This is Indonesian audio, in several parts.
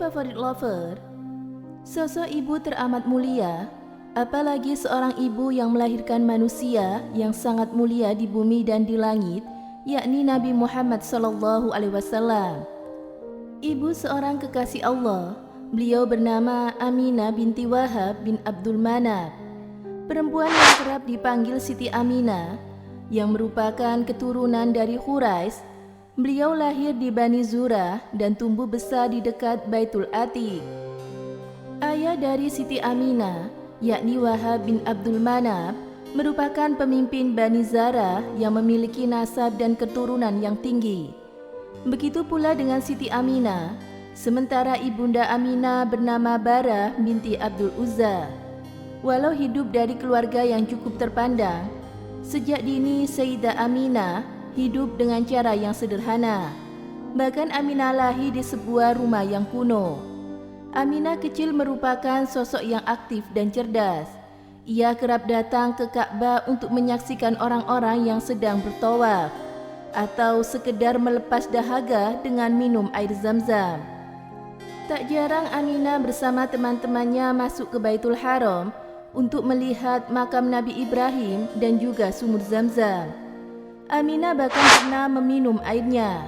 favorit lover, sosok ibu teramat mulia, apalagi seorang ibu yang melahirkan manusia yang sangat mulia di bumi dan di langit, yakni Nabi Muhammad SAW. Ibu seorang kekasih Allah, beliau bernama Aminah binti Wahab bin Abdul Manaf, perempuan yang kerap dipanggil Siti Aminah, yang merupakan keturunan dari Quraisy. Beliau lahir di Bani Zurah dan tumbuh besar di dekat Baitul Atiq. Ayah dari Siti Aminah, yakni Wahab bin Abdul Manaf, merupakan pemimpin Bani Zara yang memiliki nasab dan keturunan yang tinggi. Begitu pula dengan Siti Aminah, sementara ibunda Aminah bernama Barah binti Abdul Uzza. Walau hidup dari keluarga yang cukup terpandang, sejak dini Sayyidah Aminah hidup dengan cara yang sederhana. Bahkan Aminah lahir di sebuah rumah yang kuno. Aminah kecil merupakan sosok yang aktif dan cerdas. Ia kerap datang ke Ka'bah untuk menyaksikan orang-orang yang sedang bertawaf atau sekedar melepas dahaga dengan minum air Zam-Zam. Tak jarang Aminah bersama teman-temannya masuk ke Baitul Haram untuk melihat makam Nabi Ibrahim dan juga sumur Zam-Zam. Aminah bahkan pernah meminum airnya.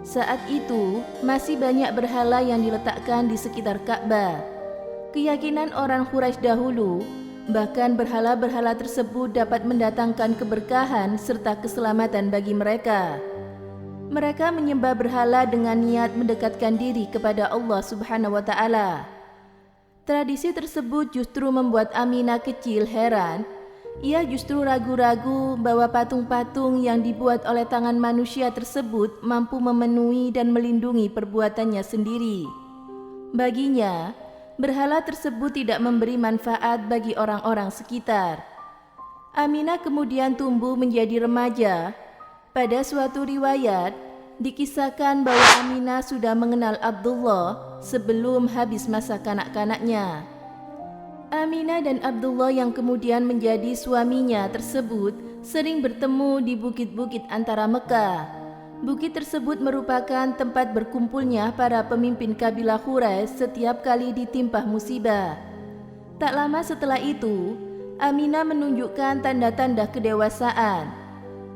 Saat itu, masih banyak berhala yang diletakkan di sekitar Ka'bah. Keyakinan orang Quraisy dahulu, bahkan berhala-berhala tersebut dapat mendatangkan keberkahan serta keselamatan bagi mereka. Mereka menyembah berhala dengan niat mendekatkan diri kepada Allah Subhanahu wa Ta'ala. Tradisi tersebut justru membuat Aminah kecil heran. Ia justru ragu-ragu bahwa patung-patung yang dibuat oleh tangan manusia tersebut mampu memenuhi dan melindungi perbuatannya sendiri. Baginya, berhala tersebut tidak memberi manfaat bagi orang-orang sekitar. Aminah kemudian tumbuh menjadi remaja. Pada suatu riwayat, dikisahkan bahwa Aminah sudah mengenal Abdullah sebelum habis masa kanak-kanaknya. Aminah dan Abdullah yang kemudian menjadi suaminya tersebut sering bertemu di bukit-bukit antara Mekah. Bukit tersebut merupakan tempat berkumpulnya para pemimpin kabilah Quraisy setiap kali ditimpa musibah. Tak lama setelah itu, Aminah menunjukkan tanda-tanda kedewasaan.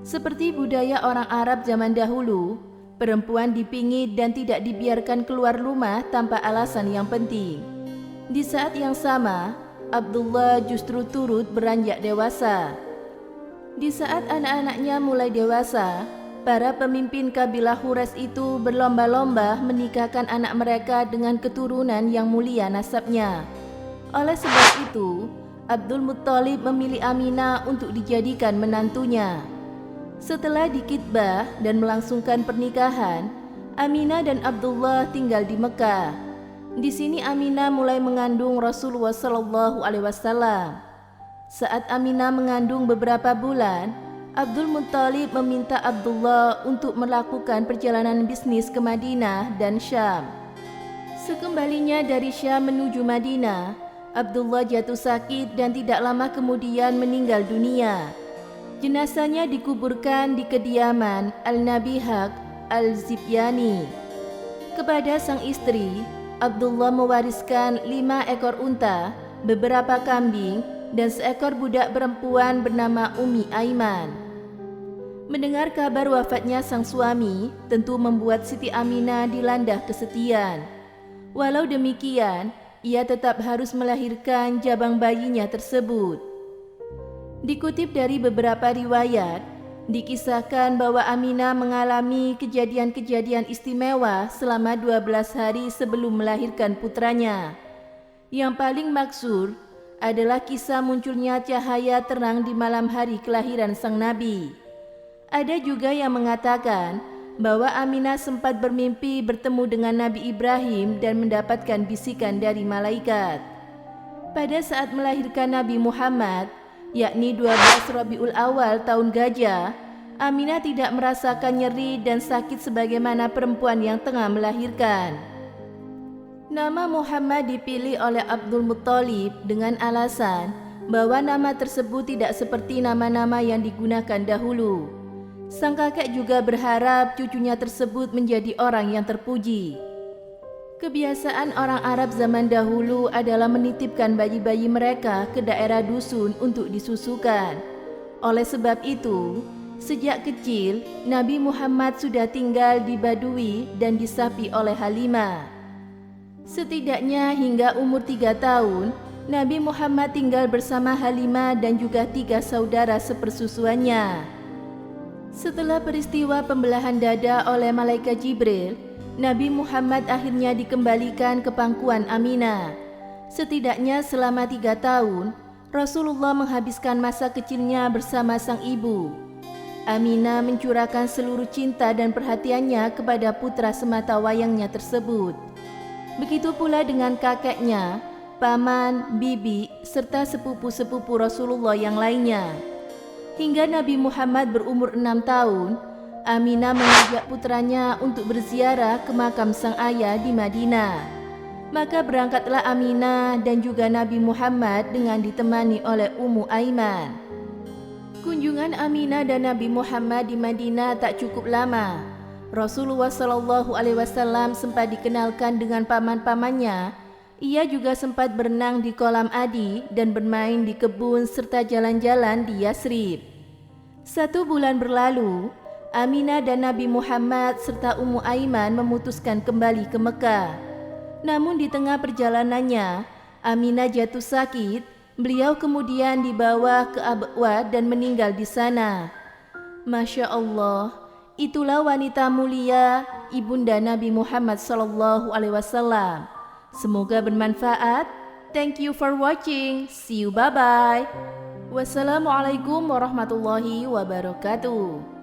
Seperti budaya orang Arab zaman dahulu, perempuan dipingit dan tidak dibiarkan keluar rumah tanpa alasan yang penting. Di saat yang sama, Abdullah justru turut beranjak dewasa. Di saat anak-anaknya mulai dewasa, para pemimpin kabilah Quraisy itu berlomba-lomba menikahkan anak mereka dengan keturunan yang mulia nasabnya. Oleh sebab itu, Abdul Muttalib memilih Aminah untuk dijadikan menantunya. Setelah dikitbah dan melangsungkan pernikahan, Aminah dan Abdullah tinggal di Mekah. Di sini Aminah mulai mengandung Rasulullah SAW. Saat Aminah mengandung beberapa bulan, Abdul Muttalib meminta Abdullah untuk melakukan perjalanan bisnis ke Madinah dan Syam. Sekembalinya dari Syam menuju Madinah, Abdullah jatuh sakit dan tidak lama kemudian meninggal dunia. Jenazahnya dikuburkan di kediaman Al-Nabihaq Al-Zibyani. Kepada sang istri, Abdullah mewariskan 5 ekor unta, beberapa kambing, dan seekor budak perempuan bernama Ummi Aiman. Mendengar kabar wafatnya sang suami, tentu membuat Siti Aminah dilanda kesedihan. Walau demikian, ia tetap harus melahirkan jabang bayinya tersebut. Dikutip dari beberapa riwayat, dikisahkan bahwa Aminah mengalami kejadian-kejadian istimewa selama 12 hari sebelum melahirkan putranya. Yang paling maksur adalah kisah munculnya cahaya terang di malam hari kelahiran sang Nabi. Ada juga yang mengatakan bahwa Aminah sempat bermimpi bertemu dengan Nabi Ibrahim dan mendapatkan bisikan dari malaikat. Pada saat melahirkan Nabi Muhammad, yakni 12 Rabiul Awal tahun Gajah, Aminah tidak merasakan nyeri dan sakit sebagaimana perempuan yang tengah melahirkan. Nama Muhammad dipilih oleh Abdul Muttalib dengan alasan bahwa nama tersebut tidak seperti nama-nama yang digunakan dahulu. Sang kakek juga berharap cucunya tersebut menjadi orang yang terpuji. Kebiasaan orang Arab zaman dahulu adalah menitipkan bayi-bayi mereka ke daerah dusun untuk disusukan. Oleh sebab itu, sejak kecil Nabi Muhammad sudah tinggal di Badui dan disapi oleh Halimah. Setidaknya hingga umur 3 tahun, Nabi Muhammad tinggal bersama Halimah dan juga 3 saudara sepersusuannya. Setelah peristiwa pembelahan dada oleh malaikat Jibril, Nabi Muhammad akhirnya dikembalikan ke pangkuan Aminah. Setidaknya selama 3 tahun, Rasulullah menghabiskan masa kecilnya bersama sang ibu. Aminah mencurahkan seluruh cinta dan perhatiannya kepada putra semata wayangnya tersebut. Begitu pula dengan kakeknya, paman, bibi, serta sepupu-sepupu Rasulullah yang lainnya. Hingga Nabi Muhammad berumur 6 tahun, Aminah mengajak putranya untuk berziarah ke makam sang ayah di Madinah. Maka berangkatlah Aminah dan juga Nabi Muhammad dengan ditemani oleh Ummu Aiman. Kunjungan Aminah dan Nabi Muhammad di Madinah tak cukup lama. Rasulullah SAW sempat dikenalkan dengan paman-pamannya. Ia juga sempat berenang di kolam Adi dan bermain di kebun serta jalan-jalan di Yasrib. 1 bulan berlalu, Aminah dan Nabi Muhammad serta Ummu Aiman memutuskan kembali ke Mekah. Namun di tengah perjalanannya, Aminah jatuh sakit. Beliau kemudian dibawa ke Abwa dan meninggal di sana. Masya Allah, itulah wanita mulia, ibunda Nabi Muhammad SAW. Semoga bermanfaat. Thank you for watching. See you, bye-bye. Wassalamualaikum warahmatullahi wabarakatuh.